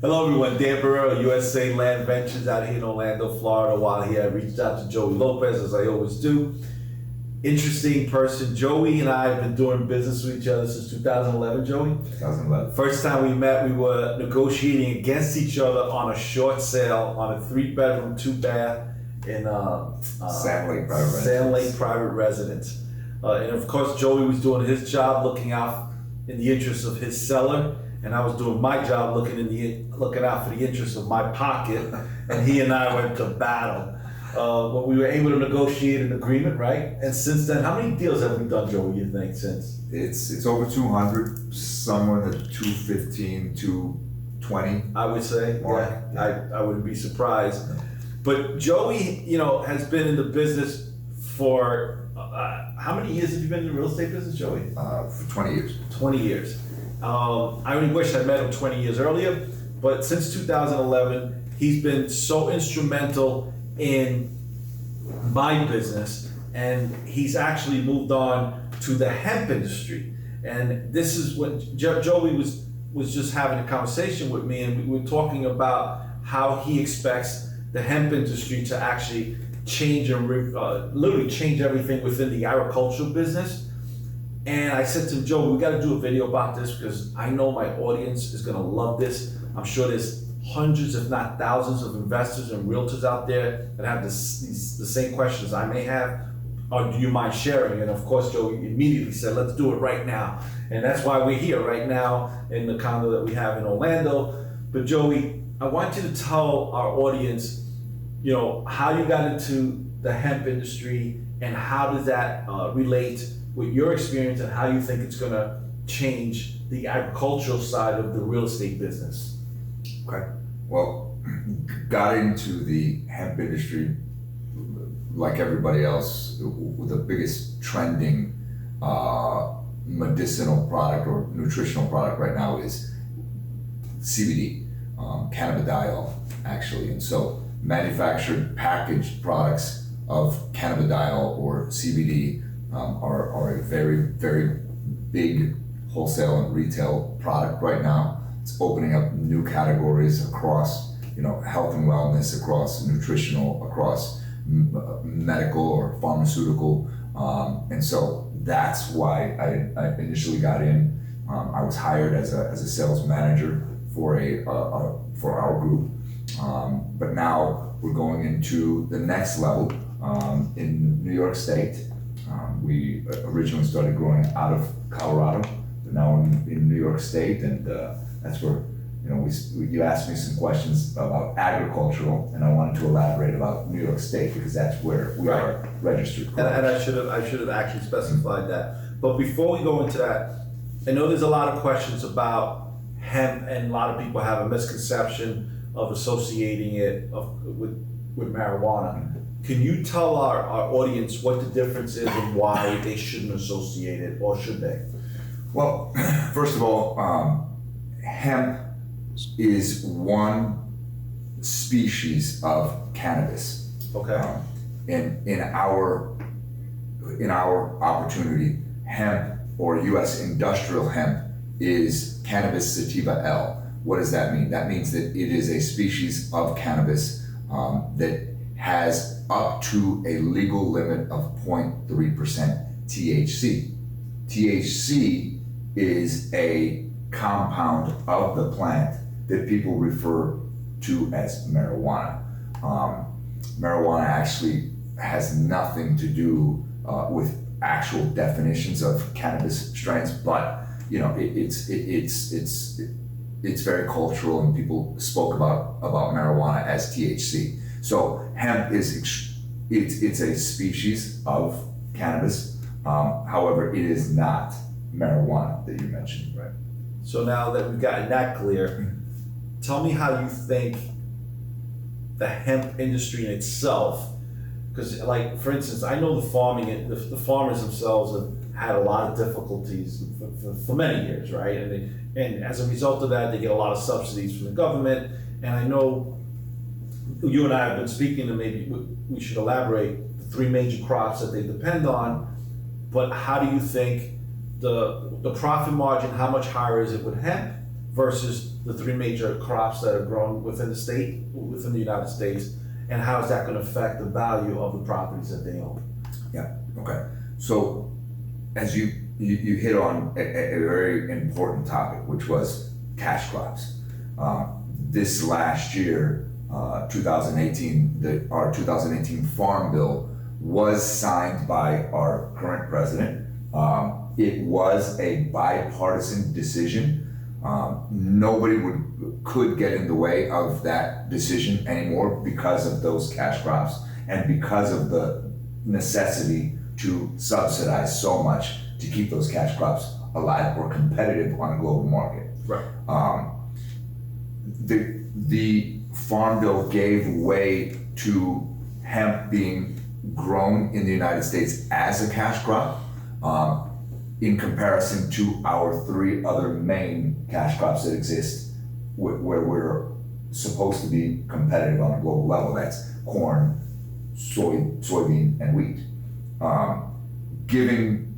Hello everyone, Dan Borrero, USA Land Ventures out here in Orlando, Florida. While here, I reached out to Joey Lopez, as I always do. Interesting person. Joey and I have been doing business with each other since 2011, Joey. 2011. First time we met, we were negotiating against each other on a short sale on a 3-bedroom, 2-bath in Sand Lake Private Residence. And of course, Joey was doing his job, looking out in the interests of his seller, and I was doing my job, looking out for the interests of my pocket. And he and I went to battle. But we were able to negotiate an agreement, right? And since then, how many deals have we done, Joey, you think, since? It's over 200, somewhere in the 215, 220. I would say, mark. yeah. I wouldn't be surprised. But Joey, has been in the business for, how many years have you been in the real estate business, Joey? For 20 years. 20 years. I only wish I met him 20 years earlier, but since 2011, he's been so instrumental in my business, and he's actually moved on to the hemp industry. And this is what Joey was just having a conversation with me, and we were talking about how he expects the hemp industry to actually change and literally change everything within the agricultural business. And I said to him, Joe, we got to do a video about this because I know my audience is going to love this. I'm sure there's hundreds, if not thousands, of investors and realtors out there that have the same questions I may have. Or do you mind sharing? And of course, Joe immediately said, let's do it right now. And that's why we're here right now in the condo that we have in Orlando. But Joey, I want you to tell our audience, how you got into the hemp industry and how does that relate with your experience and how you think it's going to change the agricultural side of the real estate business. Okay. Well, got into the hemp industry like everybody else. The biggest trending medicinal product or nutritional product right now is CBD, cannabidiol, actually. And so manufactured packaged products of cannabidiol or CBD are a very, very big wholesale and retail product right now. It's opening up new categories across, health and wellness, across nutritional, across medical or pharmaceutical. And so that's why I initially got in. I was hired as a sales manager for our group. But now we're going into the next level in New York State. We originally started growing out of Colorado, but now in New York State, and that's where you asked me some questions about agricultural, and I wanted to elaborate about New York State because that's where we are registered. And I should have actually specified that. But before we go into that, I know there's a lot of questions about hemp, and a lot of people have a misconception of associating it with marijuana. Can you tell our audience what the difference is and why they shouldn't associate it, or should they? Well, first of all, hemp is one species of cannabis. Okay. In our opportunity, hemp or U.S. industrial hemp is Cannabis sativa L. What does that mean? That means that it is a species of cannabis that has up to a legal limit of 0.3% THC. THC is a compound of the plant that people refer to as marijuana. Marijuana actually has nothing to do with actual definitions of cannabis strains, but it's very cultural, and people spoke about marijuana as THC. So hemp it's a species of cannabis. However, it is not marijuana that you mentioned. Right. So now that we've gotten that clear, tell me how you think the hemp industry in itself, because like for instance, I know the farmers themselves have had a lot of difficulties for many years, right? And as a result of that, they get a lot of subsidies from the government. And I know you and I have been speaking, and maybe we should elaborate the 3 major crops that they depend on. But how do you think the profit margin, how much higher is it with hemp versus the three major crops that are grown within the United States, and how is that going to affect the value of the properties that they own? Yeah, okay. So as you hit on a very important topic, which was cash crops. This last year, 2018, our 2018 Farm Bill was signed by our current president. It was a bipartisan decision. Nobody could get in the way of that decision anymore because of those cash crops and because of the necessity to subsidize so much to keep those cash crops alive or competitive on a global market. Right. The Farm Bill gave way to hemp being grown in the United States as a cash crop, in comparison to our three other main cash crops that exist where we're supposed to be competitive on a global level. That's corn, soybean, and wheat. Giving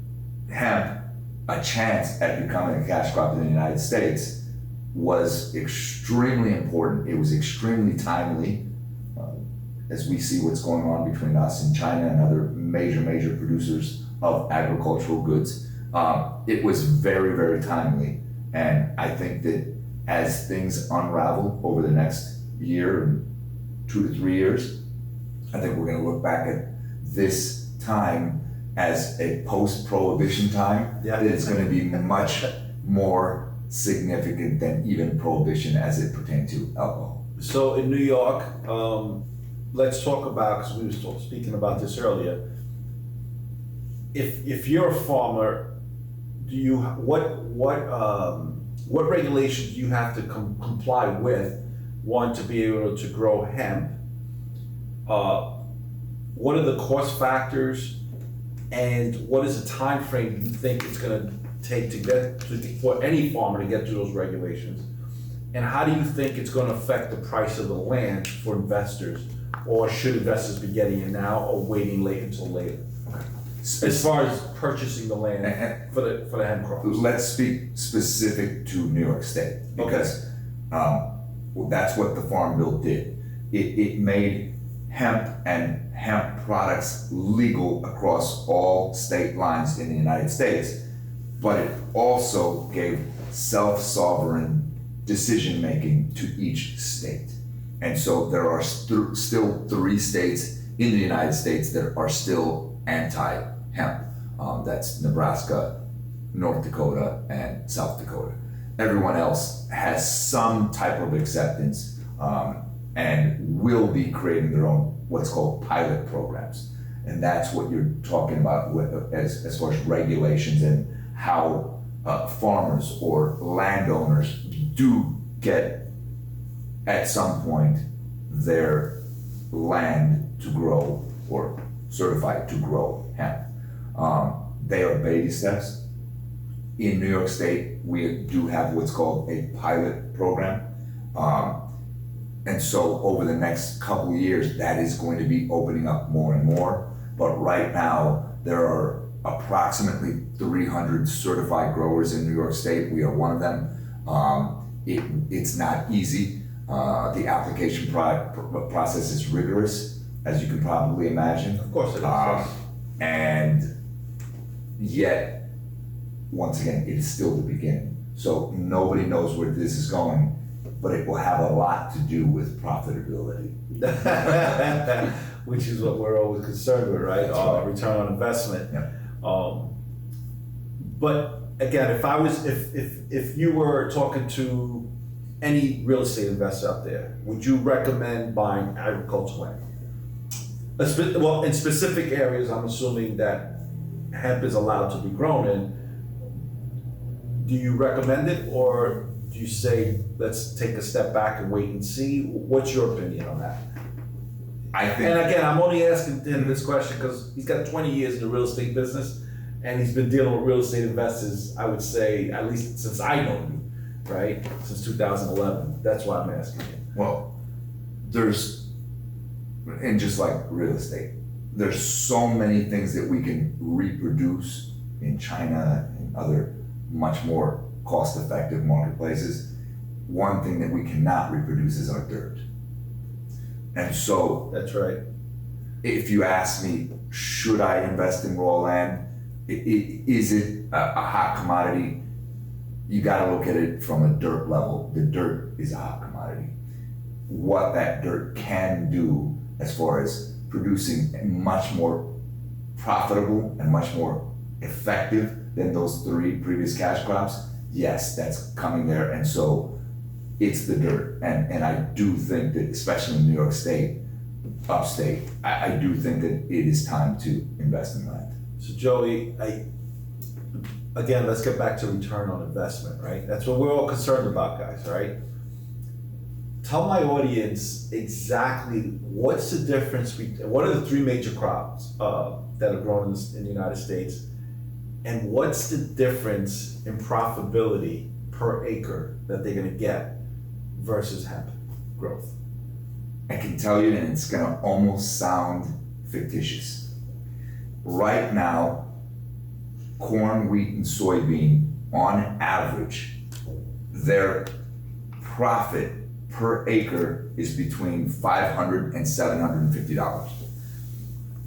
hemp a chance at becoming a cash crop in the United States was extremely important. It was extremely timely, as we see what's going on between us and China and other major producers of agricultural goods. It was very, very timely, and I think that as things unravel over the next year, 2 to 3 years, I think we're going to look back at this time as a post-prohibition time. Yeah. That it's going to be much more significant than even prohibition as it pertained to alcohol. So in New York, let's talk about, because we were speaking about this earlier. If you're a farmer, what regulations do you have to comply with? One, to be able to grow hemp. What are the cost factors, and what is the time frame you think it's going to take for any farmer to get to those regulations? And how do you think it's going to affect the price of the land for investors, or should investors be getting it now or waiting until later? As far as purchasing the land for the hemp crops. Let's speak specific to New York State, because that's what the Farm Bill did. It made hemp and hemp products legal across all state lines in the United States, but it also gave self-sovereign decision-making to each state. And so there are still 3 states in the United States that are still anti-hemp. That's Nebraska, North Dakota, and South Dakota. Everyone else has some type of acceptance and will be creating their own what's called pilot programs. And that's what you're talking about as far as regulations and how farmers or landowners do get at some point their land to grow or certified to grow hemp. They are baby steps. In New York State, we do have what's called a pilot program. And so over the next couple of years, that is going to be opening up more and more. But right now, there are approximately 300 certified growers in New York State. We are one of them. It's not easy. The application process is rigorous, as you can probably imagine. Of course it is. Yes. And yet, once again, it is still the beginning. So nobody knows where this is going, but it will have a lot to do with profitability. Which is what we're always concerned with, right? Right. Return on investment. Yeah. But again, if you were talking to any real estate investor out there, would you recommend buying agricultural land? Well, in specific areas, I'm assuming that hemp is allowed to be grown in. Do you recommend it, or do you say, let's take a step back and wait and see? What's your opinion on that? I think, And again, I'm only asking him this question because he's got 20 years in the real estate business, and he's been dealing with real estate investors, I would say, at least since I know you, right? Since 2011. That's why I'm asking you. well, and just like real estate, there's so many things that we can reproduce in China and other much more cost-effective marketplaces. one thing that we cannot reproduce is our dirt. And so, That's right. if you ask me, should I invest in raw land? Is it a hot commodity? You gotta look at it from a dirt level. The dirt is a hot commodity. What that dirt can do as far as producing much more profitable and much more effective than those 3 previous cash crops, yes, that's coming there. And so it's the dirt. And I do think that, especially in New York State, upstate, I do think that it is time to invest in land. So Joey, again, let's get back to return on investment, right? That's what we're all concerned about, guys, right? Tell my audience exactly what's the difference, what are the 3 major crops that are grown in the United States, and what's the difference in profitability per acre that they're gonna get versus hemp growth? I can tell you, and it's gonna almost sound fictitious. Right now, corn, wheat, and soybean, on average, their profit per acre is between $500 and $750.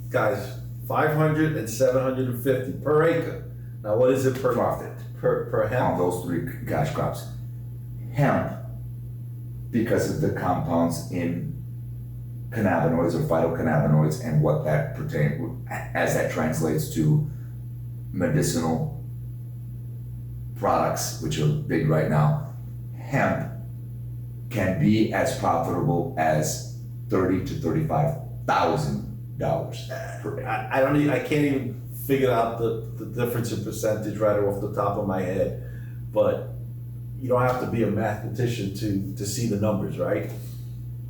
Guys, 500 and 750 per acre. Now, what is it per Profit per on hemp? those 3 cash crops. Hemp, because of the compounds in cannabinoids or phytocannabinoids and what that pertains, as that translates to medicinal products, which are big right now, hemp can be as profitable as $30,000 to $35,000 per acre. I can't even figure out the difference in percentage right off the top of my head, but you don't have to be a mathematician to see the numbers, right?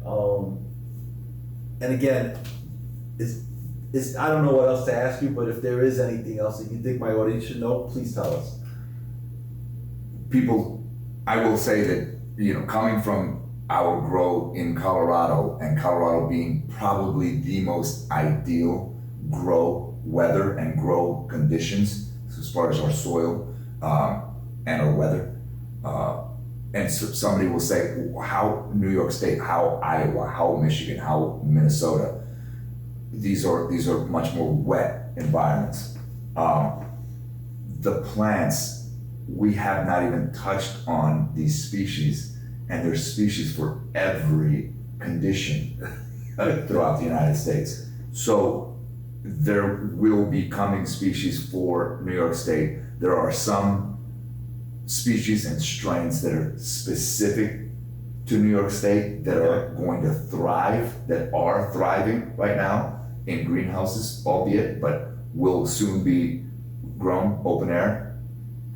And again, I don't know what else to ask you, but if there is anything else that you think my audience should know, please tell us. People, I will say that, coming from our grow in Colorado, and Colorado being probably the most ideal grow weather and grow conditions as far as our soil and our weather. And so somebody will say, well, how New York State, how Iowa, how Michigan, how Minnesota? These are much more wet environments. The plants, we have not even touched on these species, and there's species for every condition throughout the United States. So there will be coming species for New York State. There are some species and strains that are specific to New York State that are going to thrive, that are thriving right now in greenhouses, albeit, but will soon be grown open air.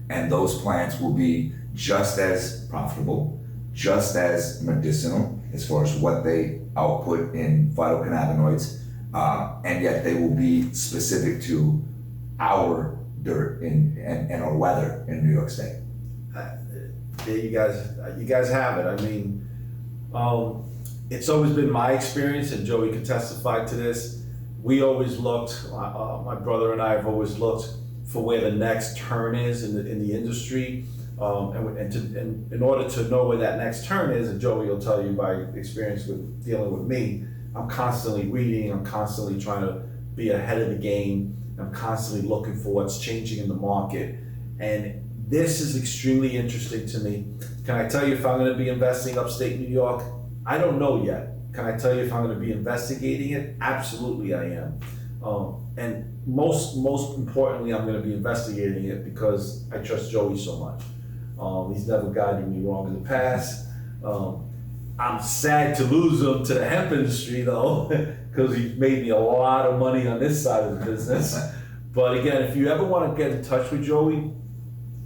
And those plants will be just as profitable, just as medicinal as far as what they output in phytocannabinoids, and yet they will be specific to our dirt and our weather in New York State. There you guys have it. I mean, it's always been my experience, and Joey can testify to this. We always looked, my brother and I have always looked for where the next turn is in the industry, and in order to know where that next turn is, and Joey will tell you by experience with dealing with me, I'm constantly reading, I'm constantly trying to be ahead of the game, I'm constantly looking for what's changing in the market, and this is extremely interesting to me. Can I tell you if I'm going to be investing upstate New York? I don't know yet. Can I tell you if I'm going to be investigating it? Absolutely I am. And most importantly, I'm going to be investigating it because I trust Joey so much. He's never guided me wrong in the past. I'm sad to lose him to the hemp industry though, because he's made me a lot of money on this side of the business. But again, if you ever want to get in touch with Joey,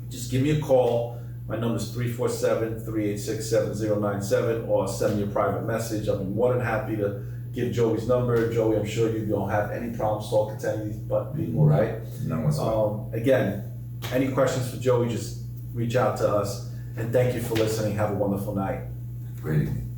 just give me a call. My number is 347-386-7097, or send me a private message. I'll be more than happy to give Joey's number. Joey, I'm sure you don't have any problems talking to any of these people, right? None whatsoever. Again, any questions for Joey, just reach out to us. And thank you for listening. Have a wonderful night. Great evening.